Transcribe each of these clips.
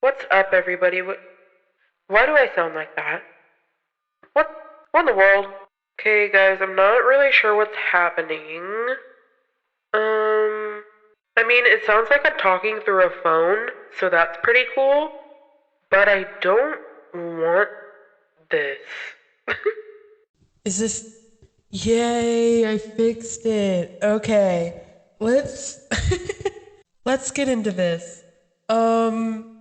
What's up, everybody? Why do I sound like that? What? What in the world? Okay, guys, I'm not really sure what's happening. Um, it sounds like I'm talking through a phone, so that's pretty cool. But I don't want this. Is this? Yay, I fixed it. Okay. Let's let's get into this. Um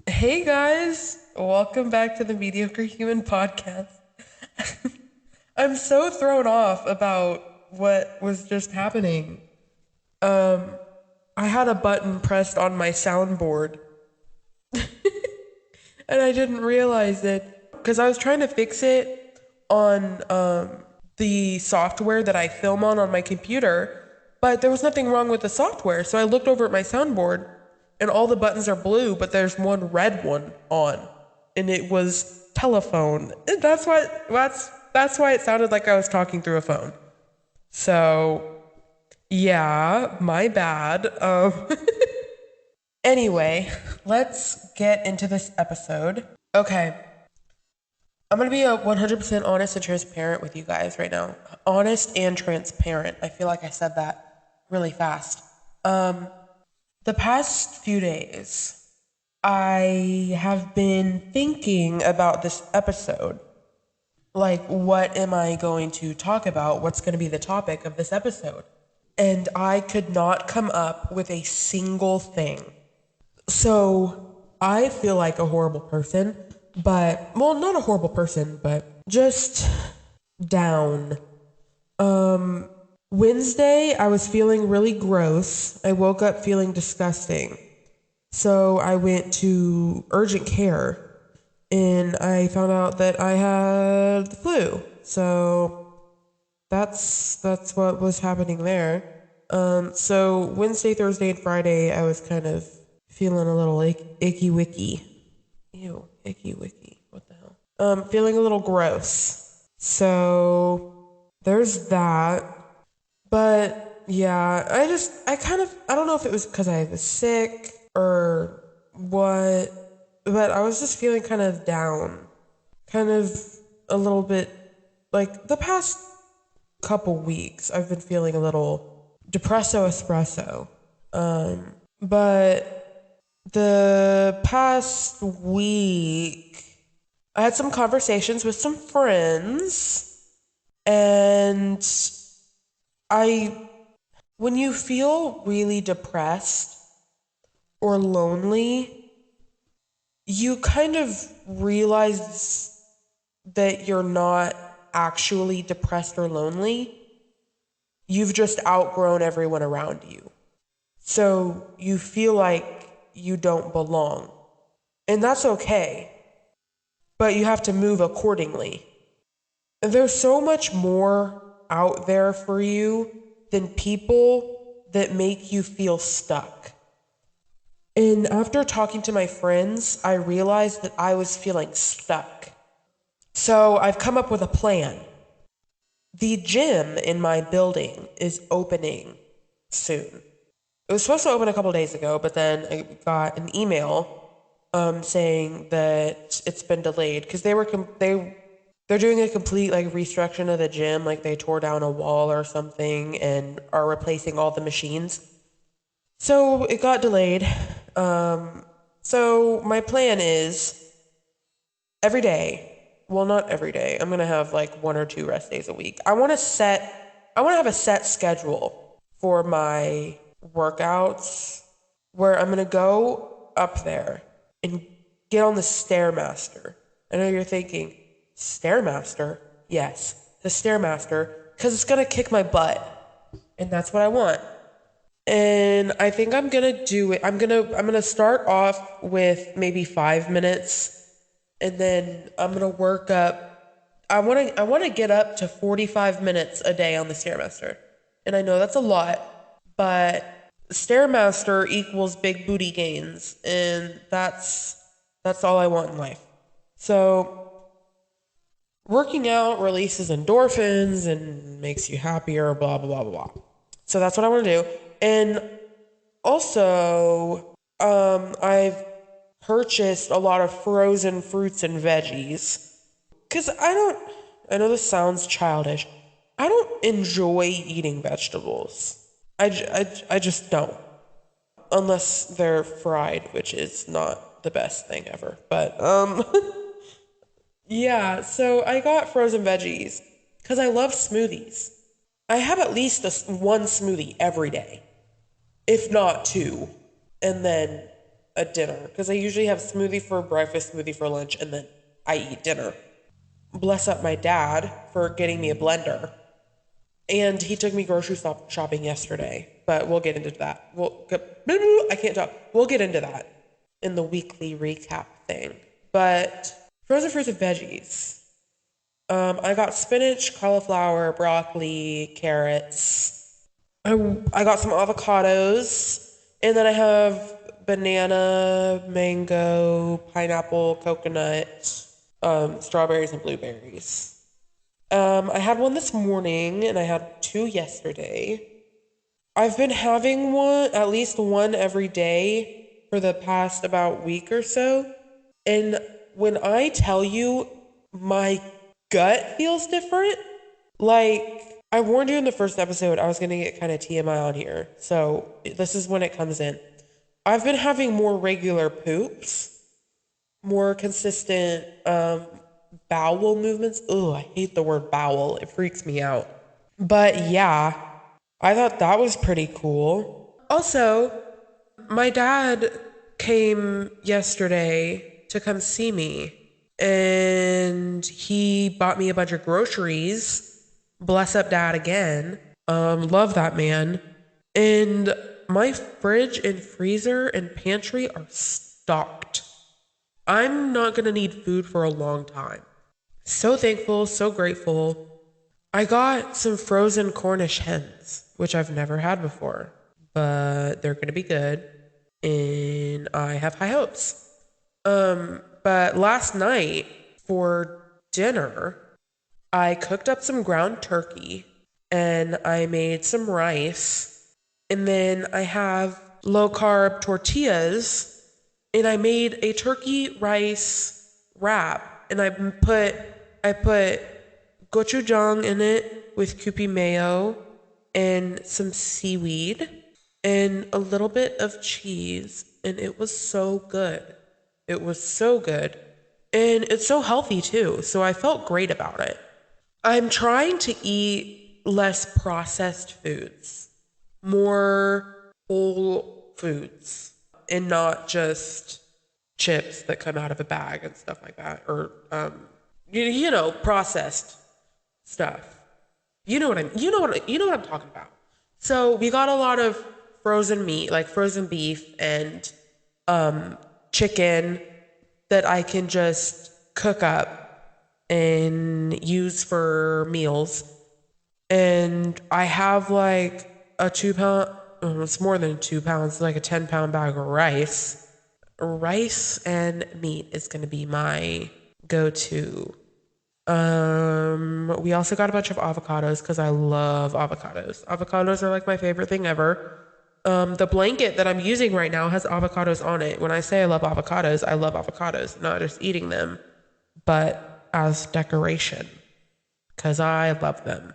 hey guys, welcome back to the Mediocre Human podcast. I'm so thrown off about what was just happening. Um I had a button pressed on my soundboard and I didn't realize it cuz I was trying to fix it on the software that I film on my computer, but there was nothing wrong with the software. So I looked over at my soundboard and all the buttons are blue, but there's one red one on. And it was telephone. And that's why it sounded like I was talking through a phone. So yeah, my bad. Anyway, let's get into this episode. Okay, I'm gonna be 100% honest and transparent with you guys right now. Honest and transparent. I feel like I said that really fast. Um, the past few days, I have been thinking about this episode. Like, what am I going to talk about? What's going to be the topic of this episode? And I could not come up with a single thing. So I feel like a horrible person, but, well, not a horrible person, but just down. Wednesday, I was feeling really gross. I woke up feeling disgusting. So I went to urgent care and I found out that I had the flu. So that's what was happening there. So Wednesday, Thursday, and Friday, I was kind of feeling a little icky wicky. Ew, icky wicky. What the hell? Feeling a little gross. So there's that. But yeah, I don't know if it was because I was sick or what, but I was just feeling kind of down. Kind of a little bit like the past couple weeks, I've been feeling a little depresso espresso. But the past week, I had some conversations with some friends, and I, when you feel really depressed or lonely, you kind of realize that you're not actually depressed or lonely. You've just outgrown everyone around you. So you feel like you don't belong. And that's okay, but you have to move accordingly. And there's so much more out there for you than people that make you feel stuck. And after talking to my friends, I realized that I was feeling stuck. So I've come up with a plan. The gym in my building is opening soon. It was supposed to open a couple days ago, but then I got an email saying that it's been delayed because they're doing a complete like restructuring of the gym, like they tore down a wall or something and are replacing all the machines. So it got delayed. So my plan is every day. Well, not every day. I'm gonna have like one or two rest days a week. I want to have a set schedule for my workouts where I'm gonna go up there and get on the Stairmaster. I know you're thinking, Stairmaster? Yes, the Stairmaster, because it's gonna kick my butt. And that's what I want. And I think I'm gonna do it. I'm gonna start off with maybe 5 minutes, and then I'm gonna work up. I wanna get up to 45 minutes a day on the Stairmaster, and I know that's a lot, but Stairmaster equals big booty gains, and that's all I want in life. So working out releases endorphins and makes you happier. Blah blah blah blah blah. So that's what I want to do. And also, I've purchased a lot of frozen fruits and veggies. Because I know this sounds childish. I don't enjoy eating vegetables. I just don't. Unless they're fried, which is not the best thing ever. But, yeah, so I got frozen veggies because I love smoothies. I have at least one smoothie every day, if not two, and then a dinner. Because I usually have smoothie for breakfast, smoothie for lunch, and then I eat dinner. Bless up my dad for getting me a blender. And he took me grocery shopping yesterday, but we'll get into that. I can't talk. We'll get into that in the weekly recap thing. But frozen fruits and veggies. I got spinach, cauliflower, broccoli, carrots. I got some avocados, and then I have banana, mango, pineapple, coconut, strawberries, and blueberries. I had one this morning, and I had two yesterday. I've been having at least one every day for the past about week or so. And when I tell you my gut feels different, like I warned you in the first episode, I was going to get kind of TMI on here. So this is when it comes in. I've been having more regular poops, more consistent bowel movements. Ugh, I hate the word bowel. It freaks me out. But yeah, I thought that was pretty cool. Also, my dad came yesterday to come see me, and he bought me a bunch of groceries. Bless up dad again. Love that man. And my fridge and freezer and pantry are stocked. I'm not gonna need food for a long time. So thankful, so grateful. I got some frozen Cornish hens, which I've never had before, but they're gonna be good, and I have high hopes. But last night for dinner, I cooked up some ground turkey and I made some rice, and then I have low carb tortillas, and I made a turkey rice wrap, and I put gochujang in it with Kewpie mayo and some seaweed and a little bit of cheese, and it was so good. It was so good. And it's so healthy too, so I felt great about it. I'm trying to eat less processed foods, more whole foods, and not just chips that come out of a bag and stuff like that, or processed stuff. You know what I'm talking about. So we got a lot of frozen meat, like frozen beef and chicken that I can just cook up and use for meals. And I have like a 2 pound, it's more than 2 pounds, like a 10-pound bag of rice. Rice and meat is going to be my go-to. We also got a bunch of avocados because I love avocados. Avocados are like my favorite thing ever. The blanket that I'm using right now has avocados on it. When I say I love avocados, not just eating them, but as decoration because I love them.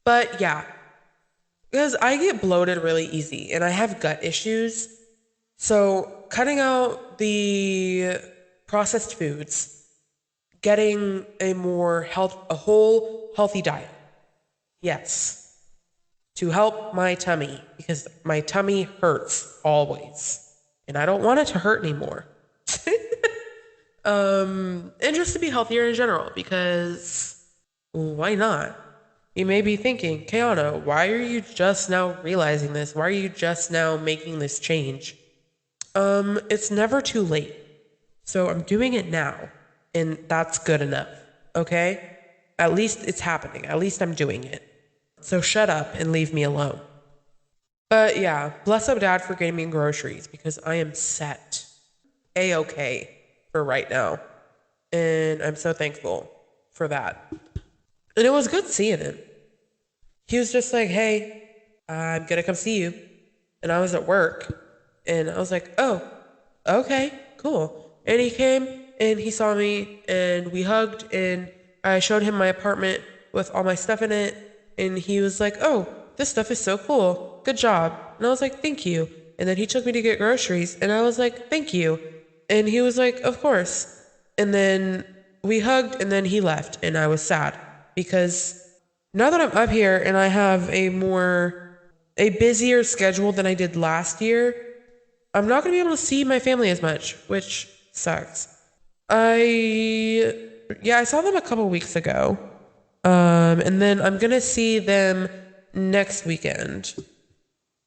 But yeah, because I get bloated really easy and I have gut issues. So cutting out the processed foods, getting a whole healthy diet. Yes. To help my tummy because my tummy hurts always. And I don't want it to hurt anymore. And just to be healthier in general because why not? You may be thinking, Keanu, why are you just now realizing this? Why are you just now making this change? It's never too late. So I'm doing it now, and that's good enough, okay? At least it's happening. At least I'm doing it. So shut up and leave me alone. But yeah, bless up dad for getting me groceries because I am set. A-okay for right now. And I'm so thankful for that. And it was good seeing him. He was just like, hey, I'm gonna come see you. And I was at work. And I was like, oh, okay, cool. And he came and he saw me and we hugged and I showed him my apartment with all my stuff in it. And he was like, oh, this stuff is so cool. Good job. And I was like, thank you. And then he took me to get groceries and I was like, thank you. And he was like, of course. And then we hugged and then he left and I was sad because now that I'm up here and I have a busier schedule than I did last year, I'm not going to be able to see my family as much, which sucks. I saw them a couple weeks ago. And then I'm going to see them next weekend.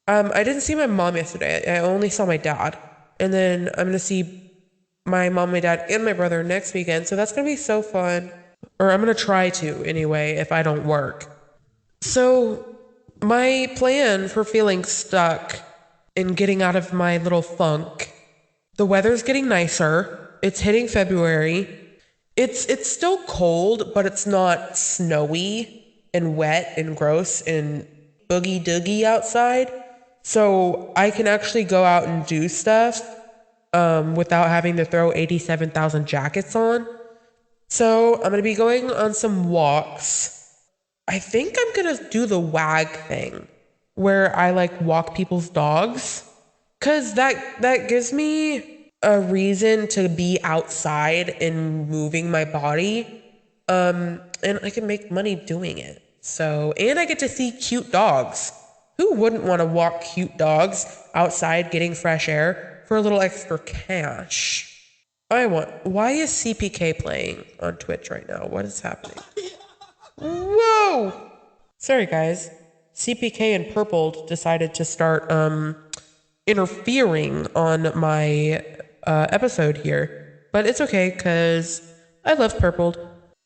I didn't see my mom yesterday. I only saw my dad. And then I'm going to see my mom, my dad, and my brother next weekend. So that's going to be so fun. Or I'm going to try to anyway if I don't work. So, my plan for feeling stuck and getting out of my little funk, the weather's getting nicer. It's hitting February. It's still cold, but it's not snowy and wet and gross and boogie doogie outside. So I can actually go out and do stuff without having to throw 87,000 jackets on. So I'm gonna be going on some walks. I think I'm gonna do the wag thing where I like walk people's dogs. Cause that gives me a reason to be outside and moving my body. And I can make money doing it. So and I get to see cute dogs. Who wouldn't want to walk cute dogs outside getting fresh air for a little extra cash? Why is CPK playing on Twitch right now? What is happening? Whoa! Sorry, guys. CPK and Purple decided to start interfering on my episode here, but it's okay because I love Purple.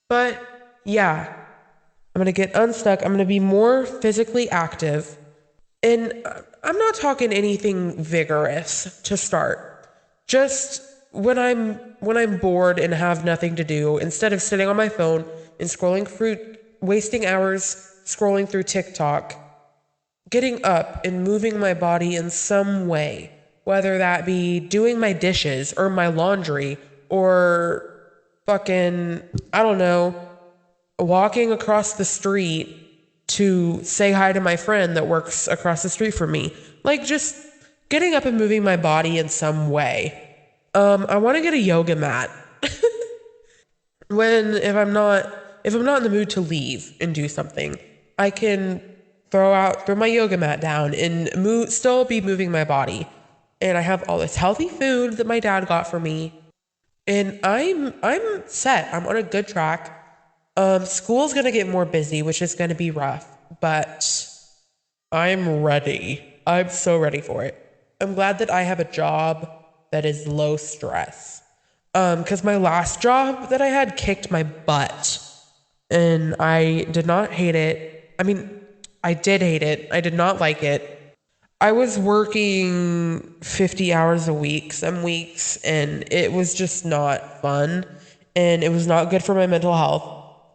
But yeah, I'm gonna get unstuck. I'm gonna be more physically active, and I'm not talking anything vigorous to start. Just when I'm bored and have nothing to do, instead of sitting on my phone and wasting hours scrolling through TikTok, getting up and moving my body in some way, whether that be doing my dishes or my laundry or fucking, I don't know, walking across the street to say hi to my friend that works across the street from me. Like just getting up and moving my body in some way. I want to get a yoga mat. when if I'm not in the mood to leave and do something, I can throw my yoga mat down and still be moving my body. And I have all this healthy food that my dad got for me, and I'm set. I'm on a good track. School's gonna get more busy, which is gonna be rough, but I'm ready. I'm so ready for it. I'm glad that I have a job that is low stress. Because my last job that I had kicked my butt, and I did not hate it. I mean, I did hate it. I did not like it. I was working 50 hours a week some weeks, and it was just not fun, and it was not good for my mental health.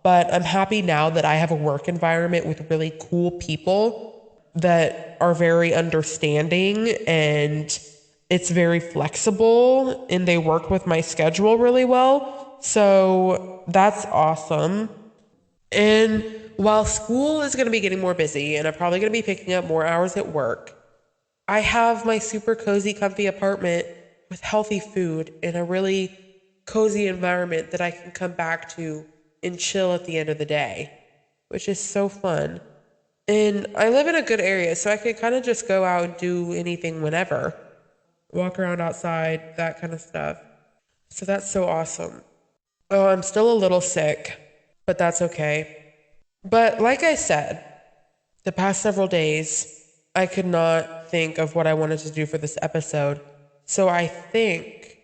But I'm happy now that I have a work environment with really cool people that are very understanding, and it's very flexible, and they work with my schedule really well. So that's awesome. And while school is going to be getting more busy and I'm probably going to be picking up more hours at work, I have my super cozy, comfy apartment with healthy food in a really cozy environment that I can come back to and chill at the end of the day, which is so fun. And I live in a good area, so I can kind of just go out and do anything whenever, walk around outside, that kind of stuff. So that's so awesome. Oh, I'm still a little sick, but that's okay. But like I said, the past several days, I could not think of what I wanted to do for this episode. So I think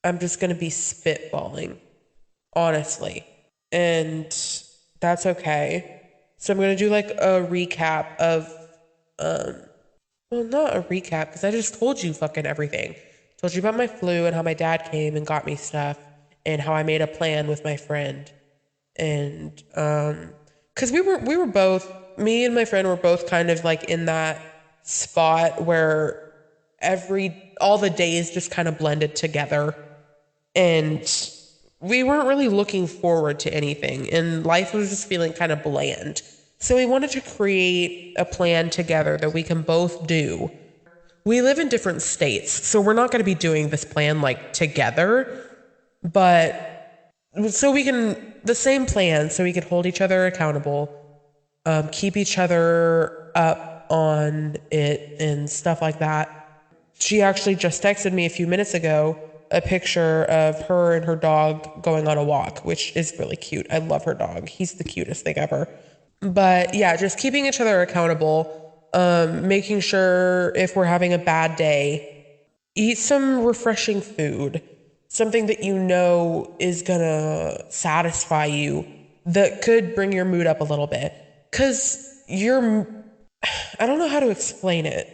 I'm just going to be spitballing, honestly. And that's okay. So I'm going to do like a recap of, well, not a recap because I just told you fucking everything. Told you about my flu and how my dad came and got me stuff and how I made a plan with my friend. And because we were both, me and my friend were both kind of like in that spot where all the days just kind of blended together. And we weren't really looking forward to anything, and life was just feeling kind of bland. So we wanted to create a plan together that we can both do. We live in different states, so we're not going to be doing this plan like together, but so we can, the same plan, so we could hold each other accountable, keep each other up on it, and stuff like that. She actually just texted me a few minutes ago a picture of her and her dog going on a walk, which is really cute. I love her dog. He's the cutest thing ever. But yeah, just keeping each other accountable, making sure if we're having a bad day, eat some refreshing food, something that you know is gonna satisfy you, that could bring your mood up a little bit. Cause I don't know how to explain it,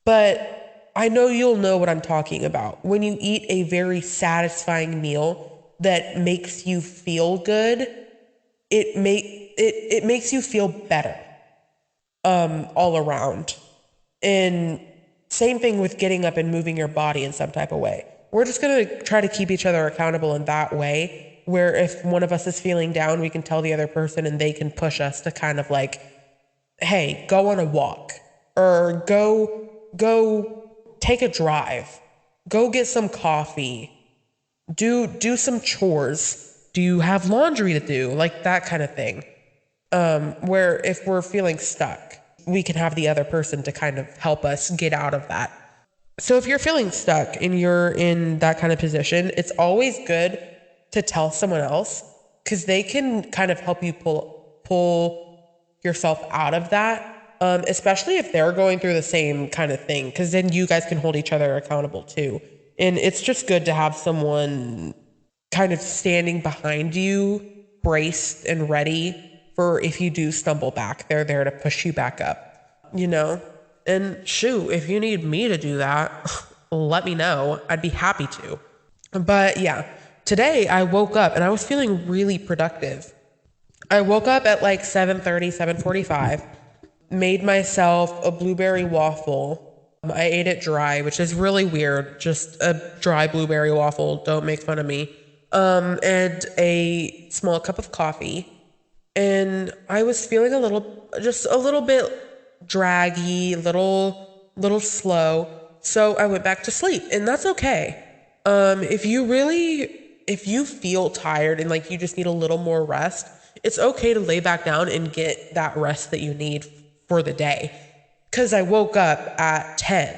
but I know you'll know what I'm talking about. When you eat a very satisfying meal that makes you feel good, it makes you feel better all around. And same thing with getting up and moving your body in some type of way. We're just gonna try to keep each other accountable in that way, where if one of us is feeling down, we can tell the other person and they can push us to kind of like, hey, go on a walk, or go take a drive, go get some coffee, do some chores. Do you have laundry to do? Like that kind of thing. Where if we're feeling stuck, we can have the other person to kind of help us get out of that. So if you're feeling stuck and you're in that kind of position, it's always good to tell someone else, because they can kind of help you pull yourself out of that. Especially if they're going through the same kind of thing, because then you guys can hold each other accountable too. And it's just good to have someone kind of standing behind you, braced and ready for if you do stumble back. They're there to push you back up, you know? And shoot, if you need me to do that, let me know. I'd be happy to. But yeah, today I woke up and I was feeling really productive. I woke up at like 7:30, 7:45, made myself a blueberry waffle. I ate it dry, which is really weird. Just a dry blueberry waffle. Don't make fun of me. And a small cup of coffee. And I was feeling just a little bit draggy, little slow. So I went back to sleep, and that's okay. If you feel tired and like you just need a little more rest, it's okay to lay back down and get that rest that you need for the day. Cause I woke up at 10,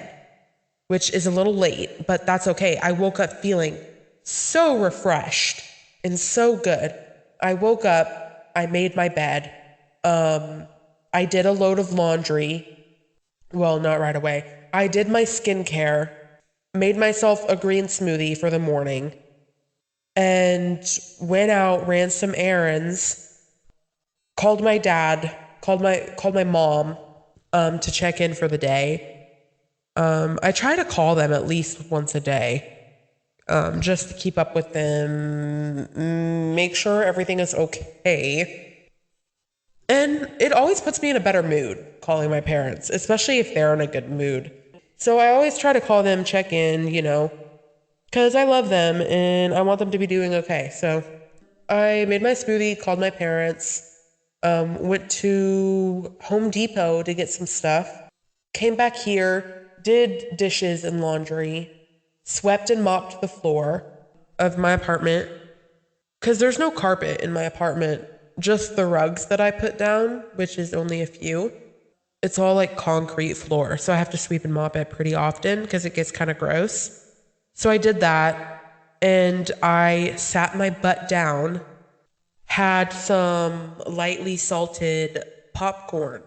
which is a little late, but that's okay. I woke up feeling so refreshed and so good. I woke up, I made my bed, I did a load of laundry. Well, not right away. I did my skincare, made myself a green smoothie for the morning, and went out, ran some errands, called my dad, called my mom, to check in for the day. I try to call them at least once a day, just to keep up with them, make sure everything is okay. And it always puts me in a better mood calling my parents, especially if they're in a good mood. So I always try to call them, check in, because I love them and I want them to be doing okay. So I made my smoothie, called my parents, went to Home Depot to get some stuff, came back here, did dishes and laundry, swept and mopped the floor of my apartment, because there's no carpet in my apartment, just the rugs that I put down, which is only a few. It's all like concrete floor, so I have to sweep and mop it pretty often because it gets kind of gross. So I did that, and I sat my butt down, had some lightly salted popcorn,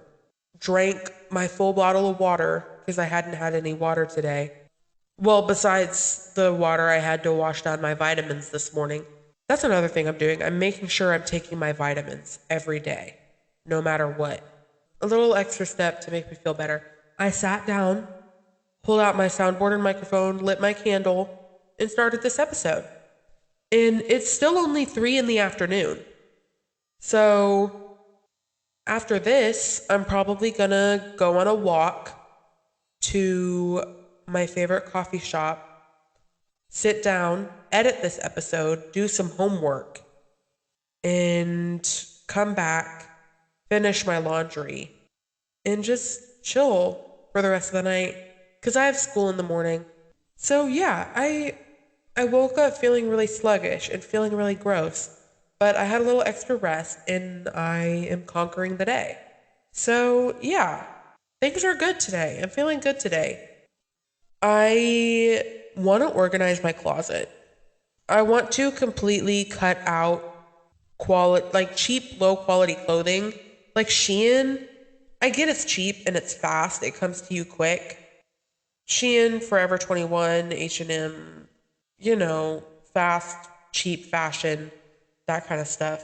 drank my full bottle of water because I hadn't had any water today. Well, besides the water I had to wash down my vitamins this morning. That's another thing I'm doing. I'm making sure I'm taking my vitamins every day, no matter what. A little extra step to make me feel better. I sat down, pulled out my soundboard and microphone, lit my candle, and started this episode. And it's still only 3 in the afternoon. So after this, I'm probably gonna go on a walk to my favorite coffee shop, sit down, edit this episode, do some homework, and come back, finish my laundry, and just chill for the rest of the night because I have school in the morning. So yeah, I woke up feeling really sluggish and feeling really gross, but I had a little extra rest and I am conquering the day. So yeah, things are good today. I'm feeling good today. I want to organize my closet. I want to completely cut out like cheap, low quality clothing. Like Shein, I get it's cheap and it's fast. It comes to you quick. Shein, Forever 21, H&M, you know, fast, cheap fashion, that kind of stuff.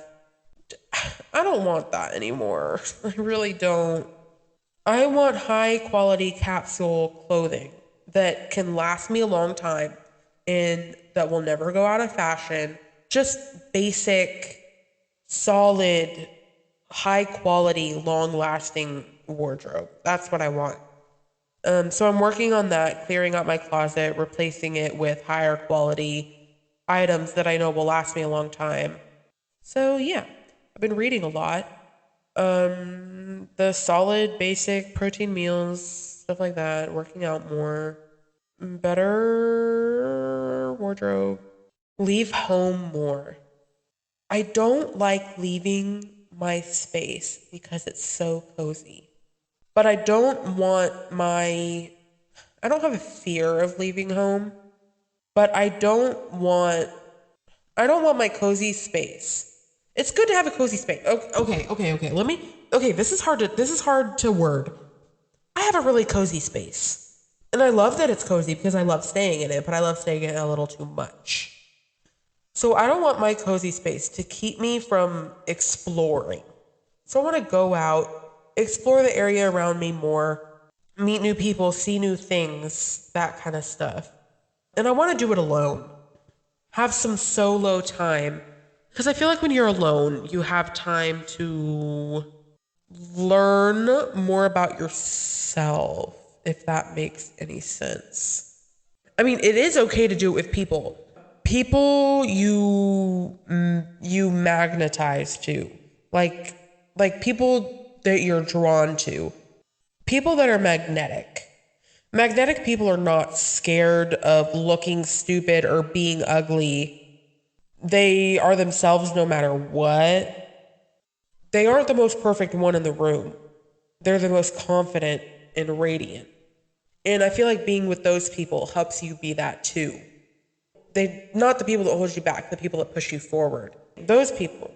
I don't want that anymore. I really don't. I want high quality capsule clothing that can last me a long time and that will never go out of fashion. Just basic, solid, high quality, long lasting wardrobe. That's what I want. So I'm working on that, clearing out my closet, replacing it with higher quality items that I know will last me a long time. So yeah, I've been reading a lot. The solid, basic protein meals, stuff like that, working out more, better wardrobe, leave home more. I don't like leaving my space because it's so cozy. But I don't have a fear of leaving home, but I don't want my cozy space. It's good to have a cozy space. Okay. Okay, this is hard to word. I have a really cozy space. And I love that it's cozy because I love staying in it, but I love staying in it a little too much. So I don't want my cozy space to keep me from exploring. So I want to go out, explore the area around me more, meet new people, see new things, that kind of stuff. And I want to do it alone. Have some solo time. Because I feel like when you're alone, you have time to learn more about yourself, if that makes any sense. I mean, it is okay to do it with people. People you magnetize to, like people that you're drawn to, people that are magnetic. Magnetic people are not scared of looking stupid or being ugly. They are themselves no matter what. They aren't the most perfect one in the room. They're the most confident and radiant. And I feel like being with those people helps you be that too. They not the people that hold you back, the people that push you forward. Those people.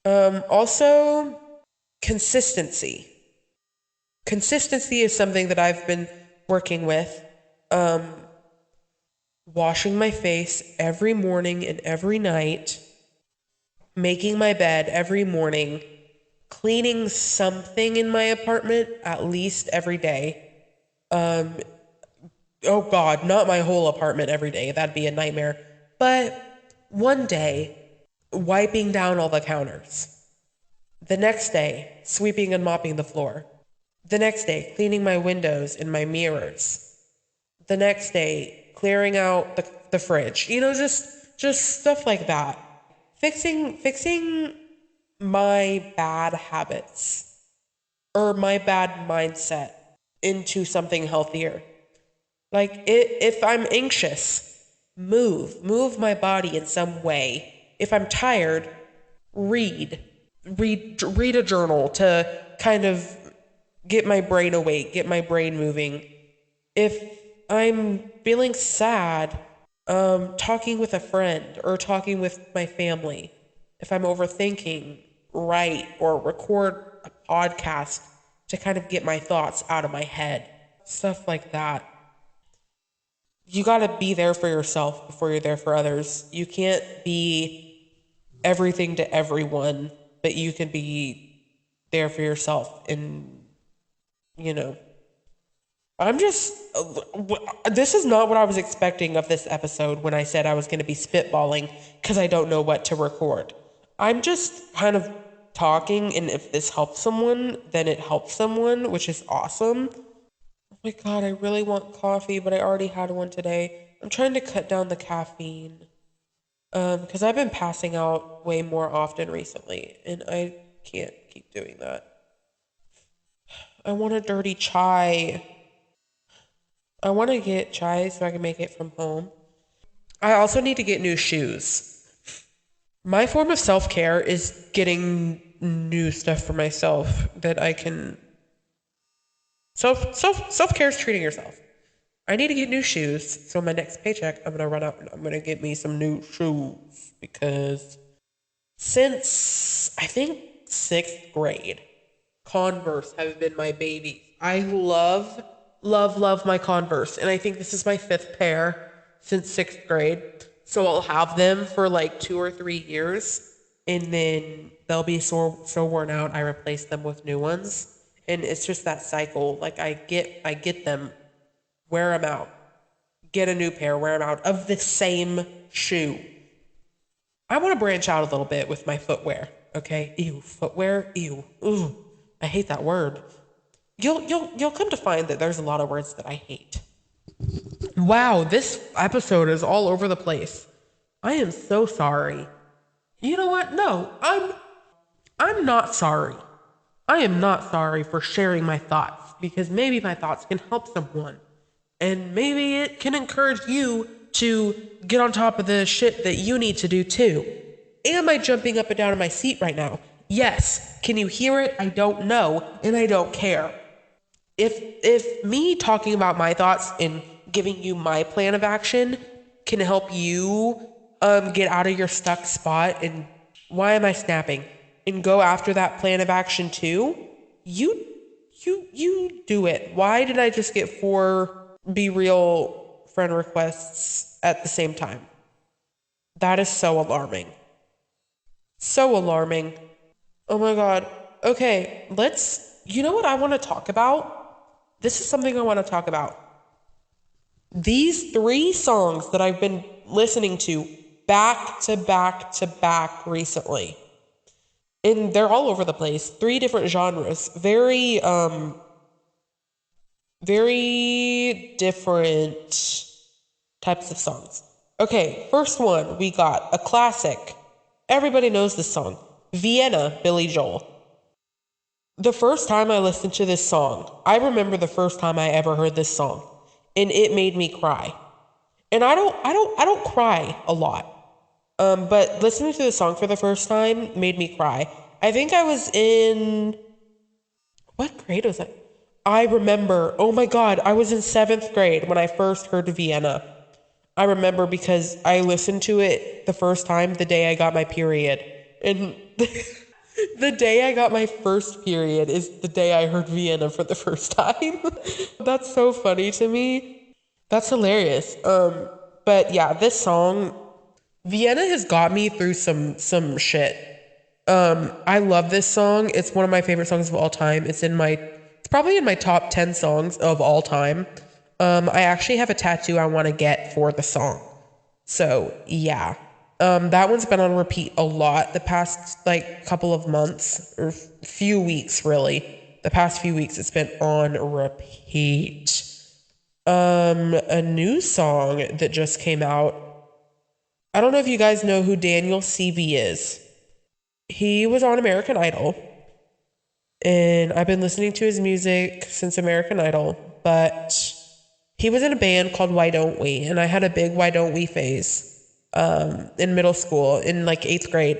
Also, consistency. Consistency is something that I've been working with. Washing my face every morning and every night, making my bed every morning, cleaning something in my apartment at least every day. Oh God, not my whole apartment every day. That'd be a nightmare. But one day, wiping down all the counters. The next day, sweeping and mopping the floor. The next day, cleaning my windows and my mirrors. The next day, clearing out the fridge. You know, just stuff like that. Fixing my bad habits or my bad mindset into something healthier. Like if I'm anxious, move my body in some way. If I'm tired, read. Read a journal to kind of get my brain awake, get my brain moving. If I'm feeling sad, talking with a friend or talking with my family. If I'm overthinking, write or record a podcast to kind of get my thoughts out of my head. Stuff like that. You got to be there for yourself before you're there for others. You can't be everything to everyone, but you can be there for yourself. And, you know, I'm just, this is not what I was expecting of this episode when I said I was going to be spitballing because I don't know what to record. I'm just kind of talking, and if this helps someone, then it helps someone, which is awesome. Oh my God, I really want coffee, but I already had one today. I'm trying to cut down the caffeine. Because I've been passing out way more often recently, and I can't keep doing that. I want a dirty chai. I want to get chai so I can make it from home. I also need to get new shoes. My form of self care is getting new stuff for myself that I can. Self care is treating yourself. I need to get new shoes. So my next paycheck, I'm gonna run out and I'm gonna get me some new shoes because since I think sixth grade, Converse have been my baby. I love my Converse. And I think this is my fifth pair since sixth grade. So I'll have them for like 2 or 3 years. And then they'll be so worn out, I replace them with new ones. And it's just that cycle. Like I get them, wear them out, get a new pair, wear them out of the same shoe. I want to branch out a little bit with my footwear. Okay, ew, footwear, ew, ooh, I hate that word. You'll come to find that there's a lot of words that I hate. Wow, this episode is all over the place. I am so sorry. You know what? No, I'm not sorry. I am not sorry for sharing my thoughts because maybe my thoughts can help someone. And maybe it can encourage you to get on top of the shit that you need to do too. Am I jumping up and down in my seat right now? Yes. Can you hear it? I don't know, and I don't care. If me talking about my thoughts and giving you my plan of action can help you get out of your stuck spot and why am I snapping and go after that plan of action too, you you do it. Why did I just get 4 Be Real friend requests at the same time? That is so alarming. So alarming. Oh my god. Okay, you know what I want to talk about? This is something I want to talk about. These 3 songs that I've been listening to back to back to back recently. And they're all over the place. 3 different genres. Very different types of songs. Okay, first one, we got a classic. Everybody knows this song. Vienna, Billy Joel. The first time I listened to this song, I remember the first time I ever heard this song, and it made me cry. And I don't cry a lot. But listening to the song for the first time made me cry. I think I was in what grade was I? I remember, oh my god, I was in 7th grade when I first heard Vienna. I remember because I listened to it the first time the day I got my period. And the day I got my first period is the day I heard Vienna for the first time. That's so funny to me. That's hilarious. But yeah, this song, Vienna has got me through some shit. I love this song. It's one of my favorite songs of all time. It's probably in my top 10 songs of all time. I actually have a tattoo I want to get for the song. So yeah. That one's been on repeat a lot the past like couple of months or few weeks really. The past few weeks it's been on repeat. A new song that just came out. I don't know if you guys know who Daniel CV is. He was on American Idol, and I've been listening to his music since American Idol, but he was in a band called Why Don't We, and I had a big Why Don't We phase in middle school, in like 8th grade.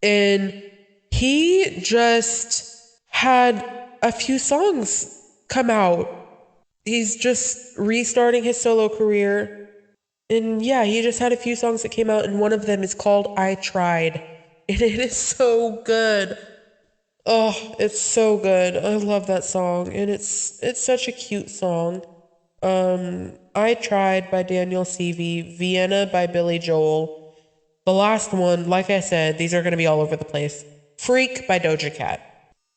And he just had a few songs come out. He's just restarting his solo career. And yeah, he just had a few songs that came out, and one of them is called I Tried. And it is so good. Oh, it's so good. I love that song. And it's such a cute song. I Tried by Daniel CV, Vienna by Billy Joel. The last one, like I said, these are going to be all over the place. Freak by Doja Cat.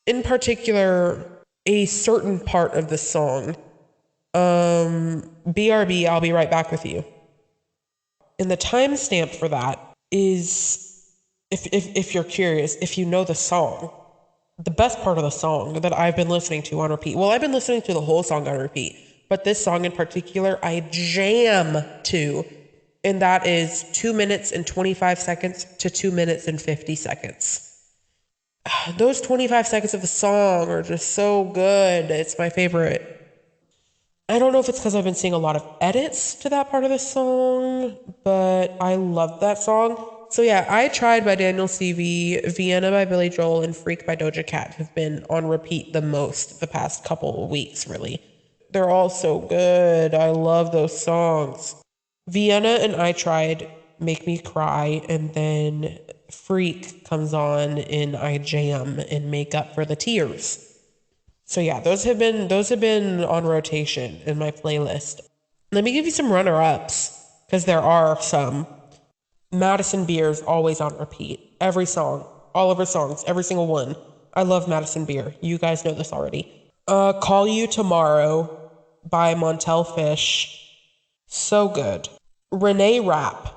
In particular, a certain part of the song. BRB, I'll be right back with you. And the timestamp for that is, if you're curious, if you know the song, the best part of the song that I've been listening to on repeat. Well, I've been listening to the whole song on repeat, but this song in particular, I jam to. And that is 2 minutes and 25 seconds to 2 minutes and 50 seconds. Those 25 seconds of the song are just so good. It's my favorite. I don't know if it's because I've been seeing a lot of edits to that part of the song, but I love that song. So yeah, I Tried by Daniel Stevie, Vienna by Billy Joel, and Freak by Doja Cat have been on repeat the most the past couple of weeks, really. They're all so good. I love those songs. Vienna and I Tried make me cry, and then Freak comes on and I jam and make up for the tears. So yeah, those have been on rotation in my playlist. Let me give you some runner-ups because there are some. Madison Beer's always on repeat. Every song, all of her songs, every single one. I love Madison Beer. You guys know this already. Call You Tomorrow by Montel Fish. So good. Renee Rapp.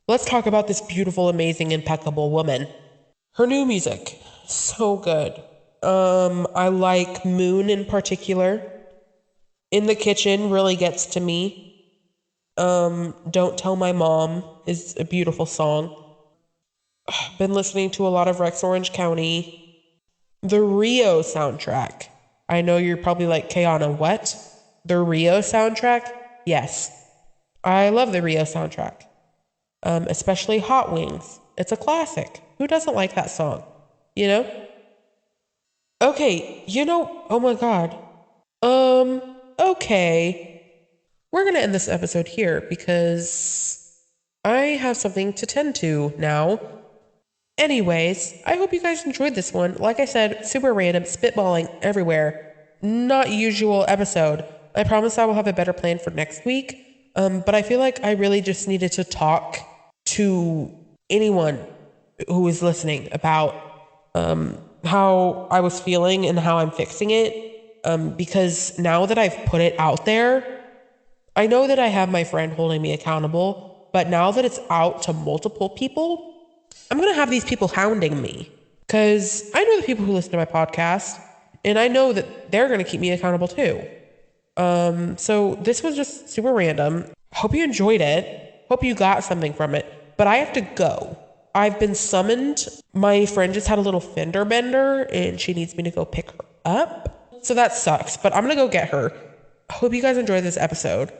Let's talk about this beautiful, amazing, impeccable woman. Her new music, so good. I like Moon in particular. In the Kitchen really gets to me. Don't Tell My Mom is a beautiful song. Been listening to a lot of Rex Orange County. The Rio soundtrack. I know you're probably like, Kayana, what? The Rio soundtrack? Yes. I love the Rio soundtrack. Especially Hot Wings. It's a classic. Who doesn't like that song? You know? Okay, oh my god. Okay. We're gonna end this episode here because I have something to tend to now. Anyways, I hope you guys enjoyed this one. Like I said, super random, spitballing everywhere. Not usual episode. I promise I will have a better plan for next week. But I feel like I really just needed to talk to anyone who is listening about how I was feeling and how I'm fixing it. Because now that I've put it out there, I know that I have my friend holding me accountable, but now that it's out to multiple people, I'm going to have these people hounding me. Because I know the people who listen to my podcast, and I know that they're going to keep me accountable too. So this was just super random. Hope you enjoyed it. Hope you got something from it. But I have to go. I've been summoned. My friend just had a little fender bender and she needs me to go pick her up. So that sucks, but I'm going to go get her. Hope you guys enjoyed this episode.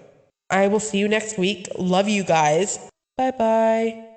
I will see you next week. Love you guys. Bye bye.